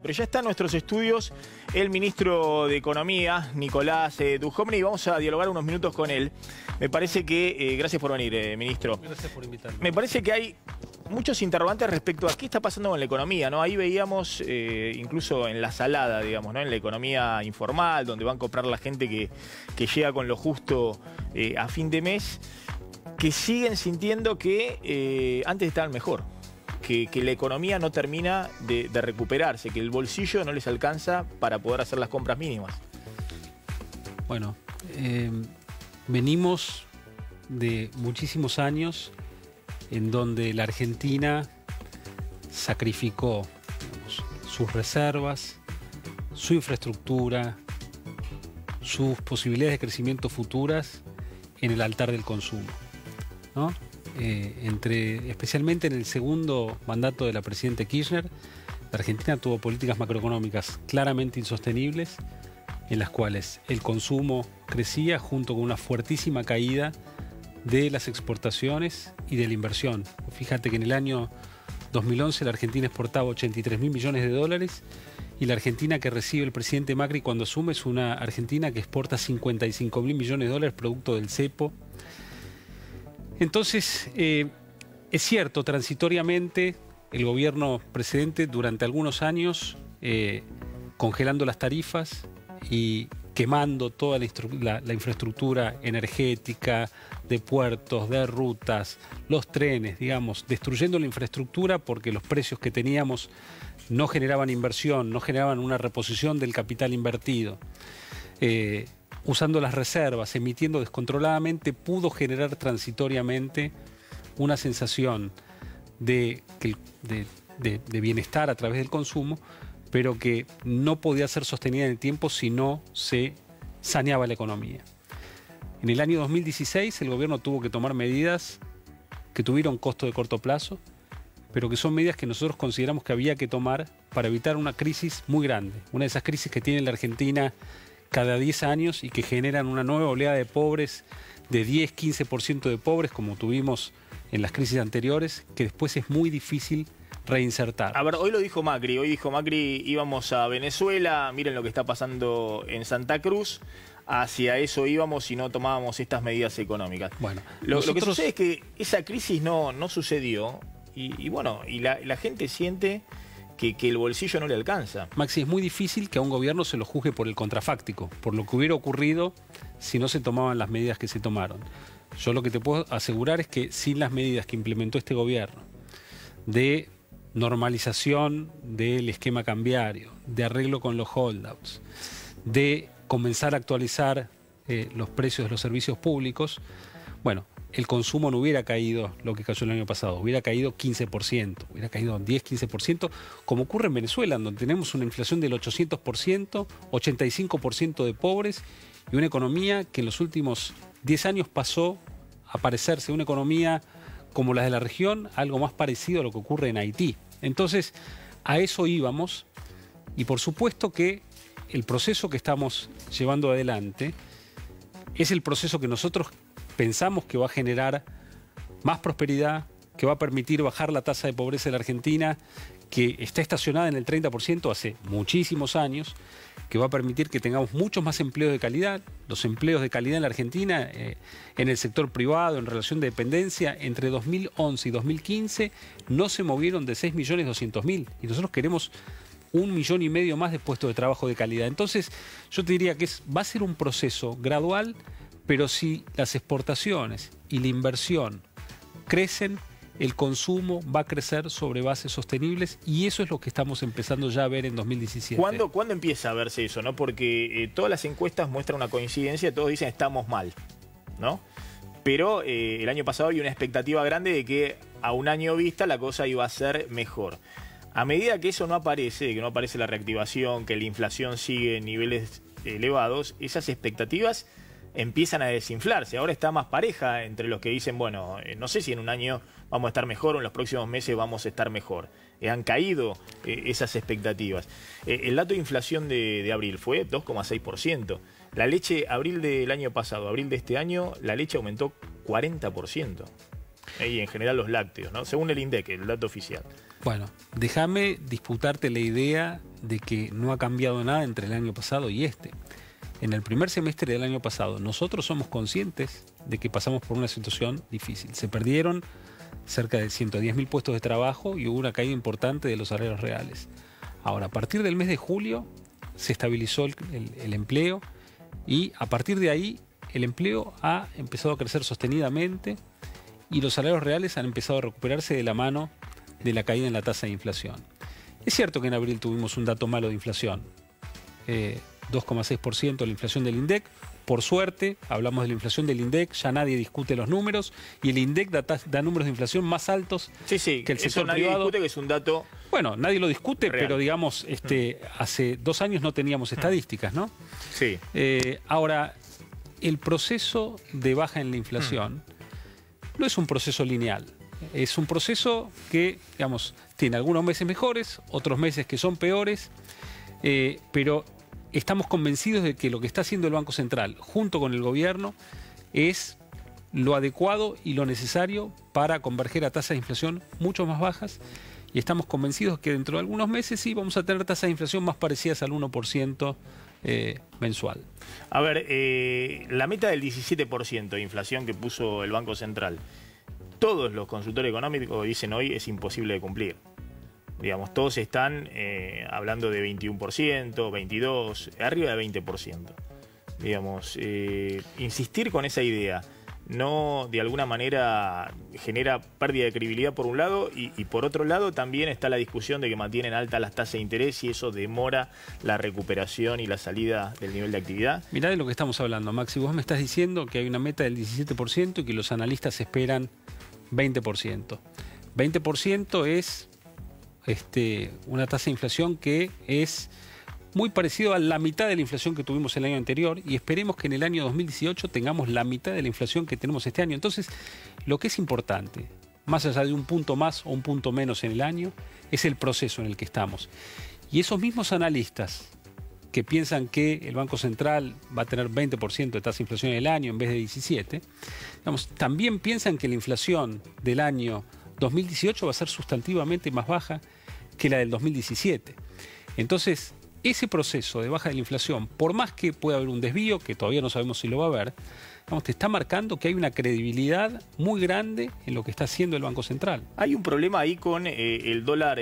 Pero ya está en nuestros estudios el ministro de Economía, Nicolás Dujovne, y vamos a dialogar unos minutos con él. Me parece que... gracias por venir, ministro. Gracias por invitarme. Me parece que hay muchos interrogantes respecto a qué está pasando con la economía, ¿no? Ahí veíamos, incluso en la salada, digamos, ¿no? En la economía informal, donde van a comprar la gente que llega con lo justo a fin de mes, que siguen sintiendo que antes estaban mejor. Que la economía no termina de recuperarse, que el bolsillo no les alcanza para poder hacer las compras mínimas. Bueno, venimos de muchísimos años en donde la Argentina sacrificó, digamos, sus reservas, su infraestructura, sus posibilidades de crecimiento futuras en el altar del consumo, ¿no? Especialmente en el segundo mandato de la presidenta Kirchner, la Argentina tuvo políticas macroeconómicas claramente insostenibles, en las cuales el consumo crecía junto con una fuertísima caída de las exportaciones y de la inversión. Fíjate que en el año 2011 la Argentina exportaba 83.000 millones de dólares y la Argentina que recibe el presidente Macri cuando asume es una Argentina que exporta 55.000 millones de dólares producto del cepo. Entonces, es cierto, transitoriamente el gobierno precedente durante algunos años, congelando las tarifas y quemando toda la infraestructura energética, de puertos, de rutas, los trenes, digamos, destruyendo la infraestructura porque los precios que teníamos no generaban inversión, no generaban una reposición del capital invertido. Usando las reservas, emitiendo descontroladamente, pudo generar transitoriamente una sensación de bienestar a través del consumo, pero que no podía ser sostenida en el tiempo si no se saneaba la economía. En el año 2016 el gobierno tuvo que tomar medidas que tuvieron costo de corto plazo, pero que son medidas que nosotros consideramos que había que tomar para evitar una crisis muy grande, una de esas crisis que tiene la Argentina cada 10 años y que generan una nueva oleada de pobres, de 10-15% de pobres, como tuvimos en las crisis anteriores, que después es muy difícil reinsertar. A ver, hoy dijo Macri, íbamos a Venezuela, miren lo que está pasando en Santa Cruz, hacia eso íbamos si no tomábamos estas medidas económicas. Bueno, lo que sucede es que esa crisis no sucedió y la gente siente que el bolsillo no le alcanza. Maxi, es muy difícil que a un gobierno se lo juzgue por el contrafáctico, por lo que hubiera ocurrido si no se tomaban las medidas que se tomaron. Yo lo que te puedo asegurar es que sin las medidas que implementó este gobierno de normalización del esquema cambiario, de arreglo con los holdouts, de comenzar a actualizar los precios de los servicios públicos, bueno, el consumo no hubiera caído lo que cayó el año pasado, hubiera caído 15%, hubiera caído 10-15%, como ocurre en Venezuela, donde tenemos una inflación del 800%, 85% de pobres y una economía que en los últimos 10 años pasó a parecerse una economía como la de la región, algo más parecido a lo que ocurre en Haití. Entonces, a eso íbamos y por supuesto que el proceso que estamos llevando adelante es el proceso que nosotros pensamos que va a generar más prosperidad, que va a permitir bajar la tasa de pobreza de la Argentina, que está estacionada en el 30% hace muchísimos años, que va a permitir que tengamos muchos más empleos de calidad. Los empleos de calidad en la Argentina, en el sector privado, en relación de dependencia, entre 2011 y 2015 no se movieron de 6.200.000 y nosotros queremos 1,5 millones más de puestos de trabajo de calidad. Entonces, yo te diría que va a ser un proceso gradual, pero si las exportaciones y la inversión crecen, el consumo va a crecer sobre bases sostenibles y eso es lo que estamos empezando ya a ver en 2017. ¿Cuándo empieza a verse eso, no? Porque todas las encuestas muestran una coincidencia, todos dicen estamos mal, ¿no? Pero el año pasado había una expectativa grande de que a un año vista la cosa iba a ser mejor. A medida que eso no aparece, que no aparece la reactivación, que la inflación sigue en niveles elevados, esas expectativas empiezan a desinflarse. Ahora está más pareja entre los que dicen, bueno, no sé si en un año vamos a estar mejor o en los próximos meses vamos a estar mejor. Han caído esas expectativas. El dato de inflación de abril fue 2,6%. La leche, abril del año pasado, abril de este año, la leche aumentó 40%. Y en general los lácteos, ¿no? Según el INDEC, el dato oficial. Bueno, déjame disputarte la idea de que no ha cambiado nada entre el año pasado y este. En el primer semestre del año pasado, nosotros somos conscientes de que pasamos por una situación difícil. Se perdieron cerca de 110.000 puestos de trabajo y hubo una caída importante de los salarios reales. Ahora, a partir del mes de julio se estabilizó el empleo y a partir de ahí el empleo ha empezado a crecer sostenidamente y los salarios reales han empezado a recuperarse de la mano de la caída en la tasa de inflación. Es cierto que en abril tuvimos un dato malo de inflación, 2,6% la inflación del INDEC. Por suerte, hablamos de la inflación del INDEC, ya nadie discute los números y el INDEC da números de inflación más altos que el sector nadie privado. Discute, que es un dato. Bueno, nadie lo discute, real. pero digamos, hace 2 años no teníamos estadísticas, ¿no? Sí. Ahora, el proceso de baja en la inflación no es un proceso lineal. Es un proceso que, digamos, tiene algunos meses mejores, otros meses que son peores, pero estamos convencidos de que lo que está haciendo el Banco Central junto con el gobierno es lo adecuado y lo necesario para converger a tasas de inflación mucho más bajas y estamos convencidos que dentro de algunos meses sí vamos a tener tasas de inflación más parecidas al 1% mensual. A ver, la meta del 17% de inflación que puso el Banco Central, todos los consultores económicos dicen hoy es imposible de cumplir. Digamos, todos están hablando de 21%, 22%, arriba de 20%. Digamos, insistir con esa idea no de alguna manera genera pérdida de credibilidad por un lado y por otro lado también está la discusión de que mantienen altas las tasas de interés y eso demora la recuperación y la salida del nivel de actividad. Mirá de lo que estamos hablando, Maxi. Vos me estás diciendo que hay una meta del 17% y que los analistas esperan 20%. 20% es una tasa de inflación que es muy parecido a la mitad de la inflación que tuvimos el año anterior y esperemos que en el año 2018 tengamos la mitad de la inflación que tenemos este año. Entonces, lo que es importante, más allá de un punto más o un punto menos en el año, es el proceso en el que estamos. Y esos mismos analistas que piensan que el Banco Central va a tener 20% de tasa de inflación en el año en vez de 17%, digamos, también piensan que la inflación del año 2018 va a ser sustantivamente más baja que la del 2017. Entonces, ese proceso de baja de la inflación, por más que pueda haber un desvío, que todavía no sabemos si lo va a haber, digamos, te está marcando que hay una credibilidad muy grande en lo que está haciendo el Banco Central. Hay un problema ahí con el dólar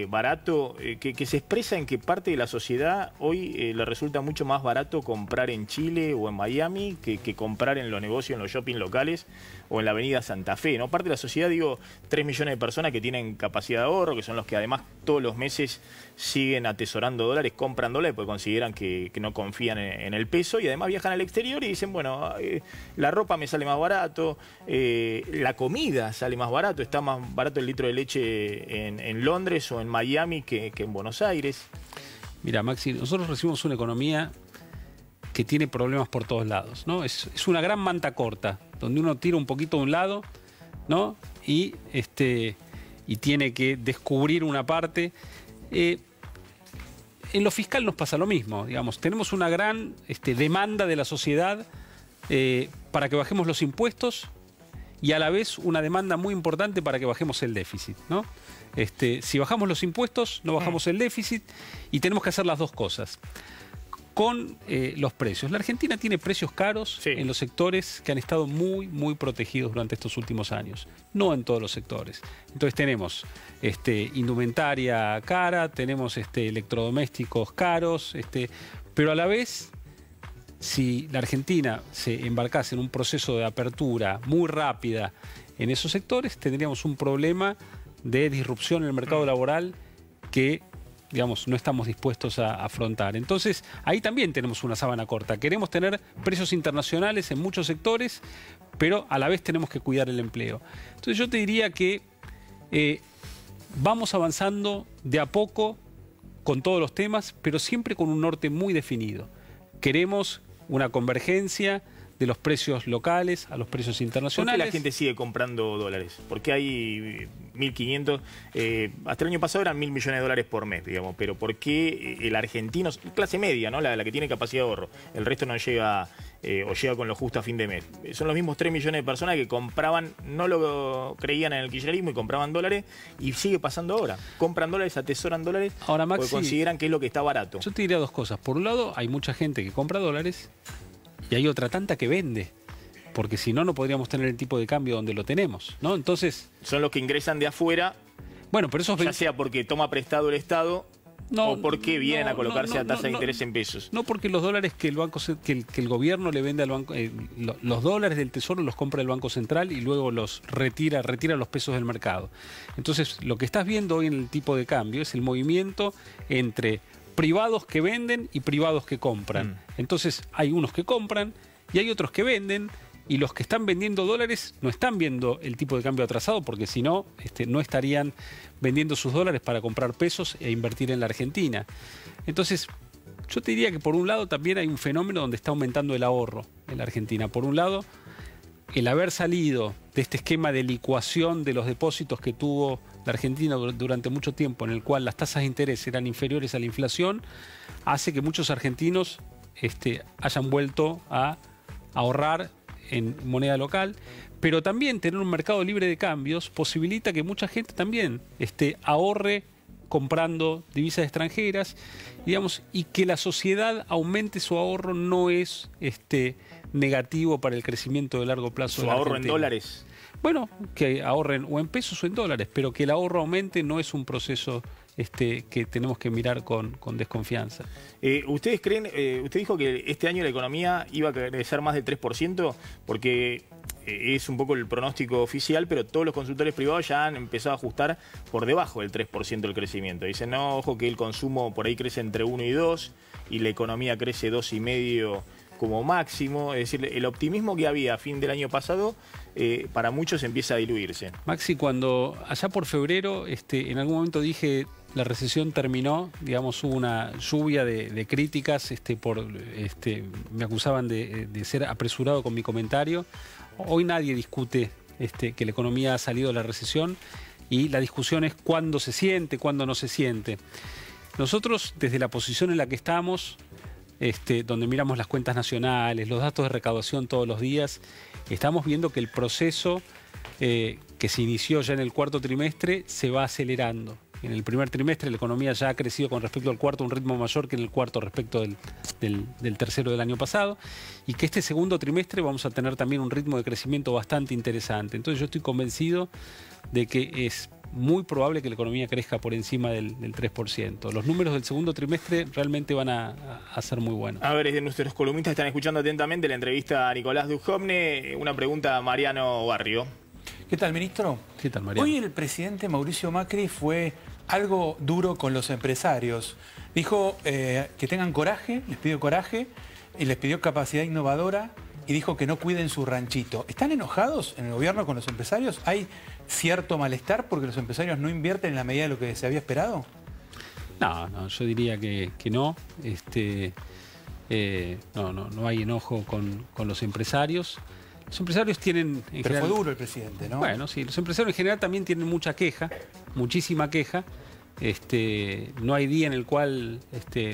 barato que se expresa en que parte de la sociedad hoy le resulta mucho más barato comprar en Chile o en Miami que comprar en los negocios, en los shopping locales o en la avenida Santa Fe, ¿no? Parte de la sociedad, digo, 3 millones de personas que tienen capacidad de ahorro, que son los que además todos los meses siguen atesorando dólares, compran dólares porque consideran que no confían en el peso y además viajan al exterior y dicen, bueno, la ropa me sale más barato, la comida sale más barato, está más barato el litro de leche en Londres o en Miami que en Buenos Aires. Mira, Maxi, nosotros recibimos una economía que tiene problemas por todos lados, ¿no? Es una gran manta corta, donde uno tira un poquito de un lado, ¿no? Y tiene que descubrir una parte. En lo fiscal nos pasa lo mismo, digamos, tenemos una gran demanda de la sociedad para que bajemos los impuestos y a la vez una demanda muy importante para que bajemos el déficit, ¿no? Si bajamos los impuestos, no bajamos el déficit y tenemos que hacer las dos cosas. Con los precios. La Argentina tiene precios caros en los sectores que han estado muy, muy protegidos durante estos últimos años. No en todos los sectores. Entonces tenemos indumentaria cara, tenemos electrodomésticos caros, pero a la vez, si la Argentina se embarcase en un proceso de apertura muy rápida en esos sectores, tendríamos un problema de disrupción en el mercado laboral que, digamos, no estamos dispuestos a afrontar. Entonces, ahí también tenemos una sábana corta. Queremos tener precios internacionales en muchos sectores, pero a la vez tenemos que cuidar el empleo. Entonces, yo te diría que vamos avanzando de a poco con todos los temas, pero siempre con un norte muy definido. Queremos una convergencia de los precios locales a los precios internacionales. ¿Por qué la gente sigue comprando dólares? Porque hay 1.500, hasta el año pasado eran 1.000 millones de dólares por mes, digamos, pero ¿por qué el argentino, clase media, ¿no? La que tiene capacidad de ahorro, el resto no llega o llega con lo justo a fin de mes. Son los mismos 3 millones de personas que compraban, no lo creían en el kirchnerismo y compraban dólares, y sigue pasando ahora. Compran dólares, atesoran dólares, ahora, Maxi, porque consideran que es lo que está barato. Yo te diría dos cosas. Por un lado, hay mucha gente que compra dólares y hay otra tanta que vende. Porque si no, no podríamos tener el tipo de cambio donde lo tenemos, ¿no? Entonces, son los que ingresan de afuera, bueno, pero esos ya sea porque toma prestado el Estado, o porque vienen a colocarse a tasa de interés en pesos. No, porque los dólares que el gobierno le vende al banco, los dólares del Tesoro los compra el Banco Central y luego los retira los pesos del mercado. Entonces, lo que estás viendo hoy en el tipo de cambio es el movimiento entre privados que venden y privados que compran. Entonces, hay unos que compran y hay otros que venden. Y los que están vendiendo dólares no están viendo el tipo de cambio atrasado, porque si no, no estarían vendiendo sus dólares para comprar pesos e invertir en la Argentina. Entonces, yo te diría que por un lado también hay un fenómeno donde está aumentando el ahorro en la Argentina. Por un lado, el haber salido de este esquema de licuación de los depósitos que tuvo la Argentina durante mucho tiempo, en el cual las tasas de interés eran inferiores a la inflación, hace que muchos argentinos hayan vuelto a ahorrar en moneda local, pero también tener un mercado libre de cambios posibilita que mucha gente también ahorre comprando divisas extranjeras, digamos, y que la sociedad aumente su ahorro no es negativo para el crecimiento de largo plazo. ¿Su ahorro en dólares? Bueno, que ahorren o en pesos o en dólares, pero que el ahorro aumente no es un proceso que tenemos que mirar con desconfianza. ¿Ustedes creen, usted dijo que este año la economía iba a crecer más del 3%, porque es un poco el pronóstico oficial, pero todos los consultores privados ya han empezado a ajustar por debajo del 3% el crecimiento. Dicen, no, ojo que el consumo por ahí crece entre 1 y 2, y la economía crece 2,5 como máximo. Es decir, el optimismo que había a fin del año pasado, para muchos empieza a diluirse. Maxi, cuando allá por febrero, en algún momento dije la recesión terminó, digamos, hubo una lluvia de críticas, me acusaban de ser apresurado con mi comentario. Hoy nadie discute que la economía ha salido de la recesión, y la discusión es cuándo se siente, cuándo no se siente. Nosotros, desde la posición en la que estamos, donde miramos las cuentas nacionales, los datos de recaudación todos los días, estamos viendo que el proceso que se inició ya en el cuarto trimestre se va acelerando. En el primer trimestre la economía ya ha crecido con respecto al cuarto a un ritmo mayor que en el cuarto respecto del tercero del año pasado, y que este segundo trimestre vamos a tener también un ritmo de crecimiento bastante interesante. Entonces yo estoy convencido de que es muy probable que la economía crezca por encima del 3%. Los números del segundo trimestre realmente van a ser muy buenos. A ver, nuestros columnistas están escuchando atentamente la entrevista a Nicolás Dujovne. Una pregunta a Mariano Barrio. ¿Qué tal, ministro? ¿Qué tal, Mariano? Hoy el presidente Mauricio Macri fue algo duro con los empresarios. Dijo que tengan coraje, les pidió coraje, y les pidió capacidad innovadora, y dijo que no cuiden su ranchito. ¿Están enojados en el gobierno con los empresarios? ¿Hay cierto malestar porque los empresarios no invierten en la medida de lo que se había esperado? No, yo diría que no. No hay enojo con los empresarios. Los empresarios tienen... Pero fue duro el presidente, ¿no? Bueno, sí, los empresarios en general también tienen mucha queja, muchísima queja. No hay día en el cual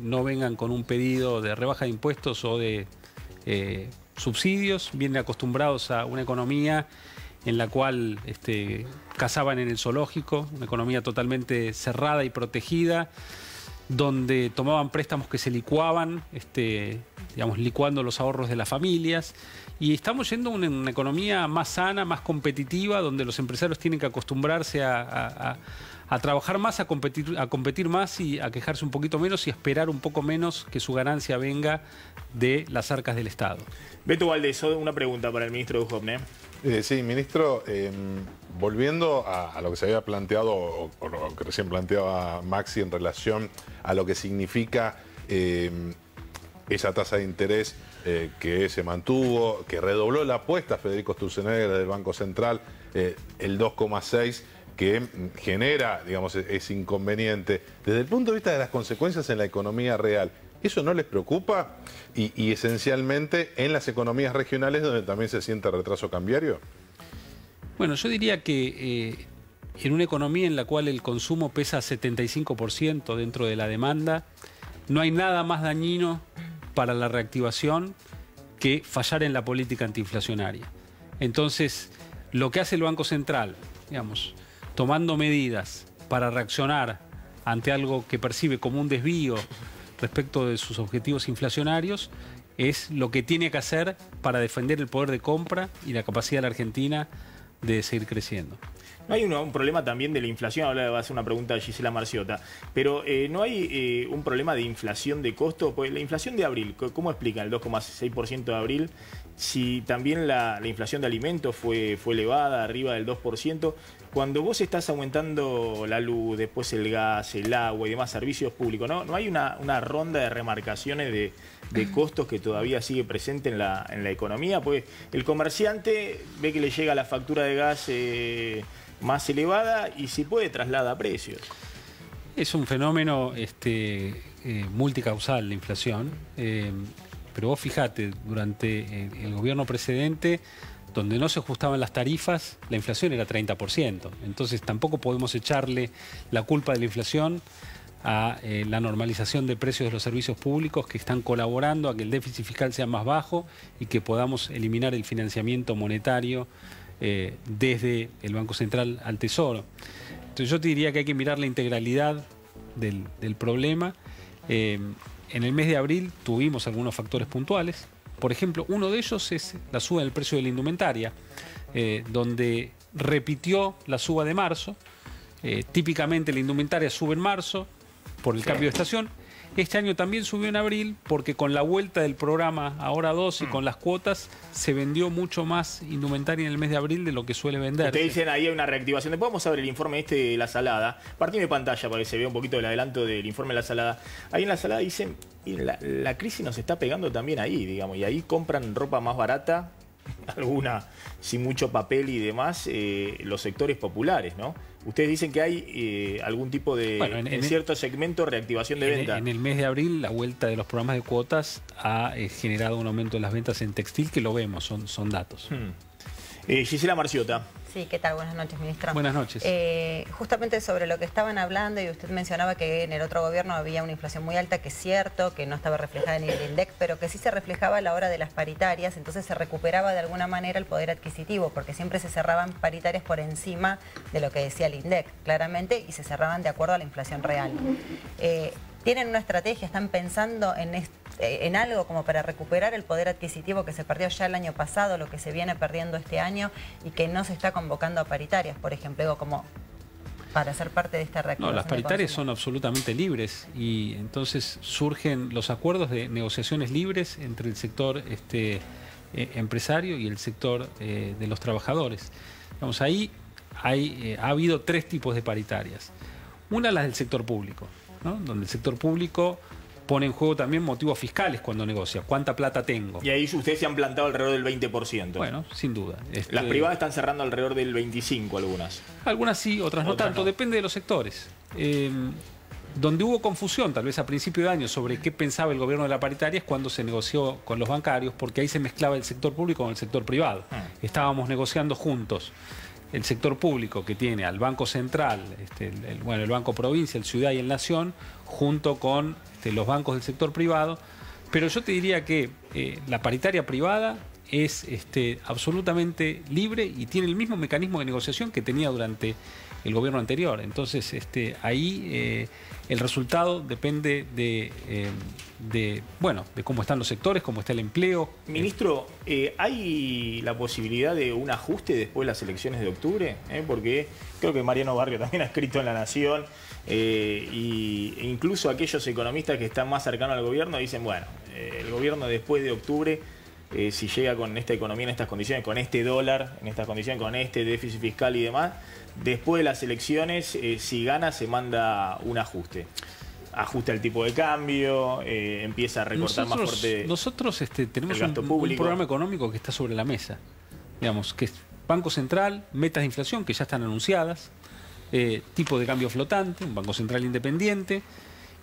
no vengan con un pedido de rebaja de impuestos o de subsidios. Vienen acostumbrados a una economía en la cual cazaban en el zoológico, una economía totalmente cerrada y protegida, donde tomaban préstamos que se licuaban, licuando los ahorros de las familias. Y estamos yendo a una economía más sana, más competitiva, donde los empresarios tienen que acostumbrarse a trabajar más, a competir más y a quejarse un poquito menos y a esperar un poco menos que su ganancia venga de las arcas del Estado. Beto Valdés, una pregunta para el ministro Dujovne. Sí, ministro, volviendo a lo que se había planteado, o lo que recién planteaba Maxi en relación a lo que significa esa tasa de interés que se mantuvo, que redobló la apuesta Federico Sturzenegger del Banco Central, el 2,6, que genera, digamos, ese inconveniente. Desde el punto de vista de las consecuencias en la economía real, ¿eso no les preocupa? Y esencialmente en las economías regionales donde también se siente retraso cambiario. Bueno, yo diría que en una economía en la cual el consumo pesa 75% dentro de la demanda, no hay nada más dañino para la reactivación que fallar en la política antiinflacionaria. Entonces, lo que hace el Banco Central, digamos, tomando medidas para reaccionar ante algo que percibe como un desvío respecto de sus objetivos inflacionarios, es lo que tiene que hacer para defender el poder de compra y la capacidad de la Argentina de seguir creciendo. No hay un problema también de la inflación, ahora va a hacer una pregunta a Gisela Marciota, pero ¿no hay un problema de inflación de costo? Pues la inflación de abril, ¿cómo explican el 2,6% de abril? Si también la inflación de alimentos fue elevada, arriba del 2%, cuando vos estás aumentando la luz, después el gas, el agua y demás servicios públicos, ¿no hay una ronda de remarcaciones de costos que todavía sigue presente en la economía? Pues el comerciante ve que le llega la factura de gas más elevada y si puede traslada precios. Es un fenómeno multicausal la inflación, pero vos fijate, durante el gobierno precedente, donde no se ajustaban las tarifas, la inflación era 30%. Entonces tampoco podemos echarle la culpa de la inflación a la normalización de precios de los servicios públicos que están colaborando a que el déficit fiscal sea más bajo y que podamos eliminar el financiamiento monetario desde el Banco Central al Tesoro. Entonces yo te diría que hay que mirar la integralidad del problema. En el mes de abril tuvimos algunos factores puntuales. Por ejemplo, uno de ellos es la suba del precio de la indumentaria, donde repitió la suba de marzo. Típicamente la indumentaria sube en marzo por el cambio de estación. Este año también subió en abril porque con la vuelta del programa Ahora 2 y con las cuotas se vendió mucho más indumentaria en el mes de abril de lo que suele vender. Ustedes dicen ahí hay una reactivación. Después vamos a ver el informe de la salada. Partime pantalla para que se vea un poquito del adelanto del informe de la salada. Ahí en la salada dicen, y la crisis nos está pegando también ahí, digamos, y ahí compran ropa más barata, alguna sin mucho papel y demás, los sectores populares, ¿no? Ustedes dicen que hay algún tipo de, bueno, en cierto segmento, reactivación de venta. En el mes de abril, la vuelta de los programas de cuotas ha generado un aumento de las ventas en textil, que lo vemos, son datos. Gisela Marciota. Sí, ¿qué tal? Buenas noches, ministro. Buenas noches. Justamente sobre lo que estaban hablando, y usted mencionaba que en el otro gobierno había una inflación muy alta, que es cierto, que no estaba reflejada en el INDEC, pero que sí se reflejaba a la hora de las paritarias, entonces se recuperaba de alguna manera el poder adquisitivo, porque siempre se cerraban paritarias por encima de lo que decía el INDEC, claramente, y se cerraban de acuerdo a la inflación real. ¿Tienen una estrategia? ¿Están pensando en algo como para recuperar el poder adquisitivo que se perdió ya el año pasado, lo que se viene perdiendo este año y que no se está convocando a paritarias, por ejemplo, como para ser parte de esta reactivación? No, las paritarias son absolutamente libres y entonces surgen los acuerdos de negociaciones libres entre el sector empresario y el sector de los trabajadores. Vamos, ahí ha habido tres tipos de paritarias. Una, las del sector público, ¿no? Donde el sector público pone en juego también motivos fiscales cuando negocia. ¿Cuánta plata tengo? Y ahí ustedes se han plantado alrededor del 20%. Bueno, sin duda. Las privadas están cerrando alrededor del 25% algunas. Algunas sí, otras no tanto. No. Depende de los sectores. Donde hubo confusión, tal vez a principio de año, sobre qué pensaba el gobierno de la paritaria es cuando se negoció con los bancarios, porque ahí se mezclaba el sector público con el sector privado. Estábamos negociando juntos el sector público, que tiene al Banco Central, el Banco Provincia, el Ciudad y el Nación, junto con los bancos del sector privado. Pero yo te diría que la paritaria privada es absolutamente libre y tiene el mismo mecanismo de negociación que tenía durante el gobierno anterior. Entonces, ahí el resultado depende de cómo están los sectores, cómo está el empleo. Ministro, ¿hay la posibilidad de un ajuste después de las elecciones de octubre? Porque creo que Mariano Barrio también ha escrito en La Nación, e incluso aquellos economistas que están más cercanos al gobierno dicen, bueno, el gobierno después de octubre, si llega con esta economía en estas condiciones, con este dólar, en estas condiciones, con este déficit fiscal y demás, después de las elecciones, si gana, se manda un ajuste. Ajusta el tipo de cambio, empieza a recortar más fuerte. Nosotros tenemos un programa económico que está sobre la mesa. Digamos, que es Banco Central, metas de inflación que ya están anunciadas, tipo de cambio flotante, un Banco Central independiente.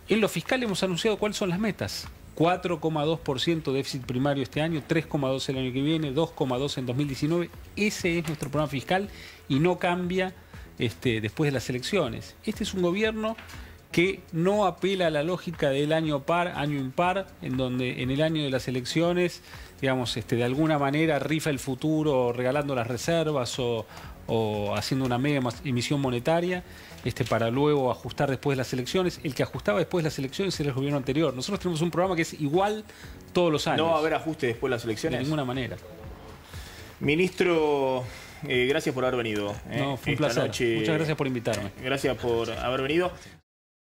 En lo fiscal hemos anunciado cuáles son las metas. 4,2% de déficit primario este año, 3,2% el año que viene, 2,2% en 2019. Ese es nuestro programa fiscal y no cambia después de las elecciones. Este es un gobierno que no apela a la lógica del año par, año impar, en donde en el año de las elecciones, digamos, de alguna manera rifa el futuro regalando las reservas o haciendo una mega emisión monetaria para luego ajustar después de las elecciones. El que ajustaba después de las elecciones era el gobierno anterior. Nosotros tenemos un programa que es igual todos los años. ¿No va a haber ajuste después de las elecciones? De ninguna manera. Ministro, gracias por haber venido. No, fue un placer. Muchas gracias por invitarme. Gracias por haber venido.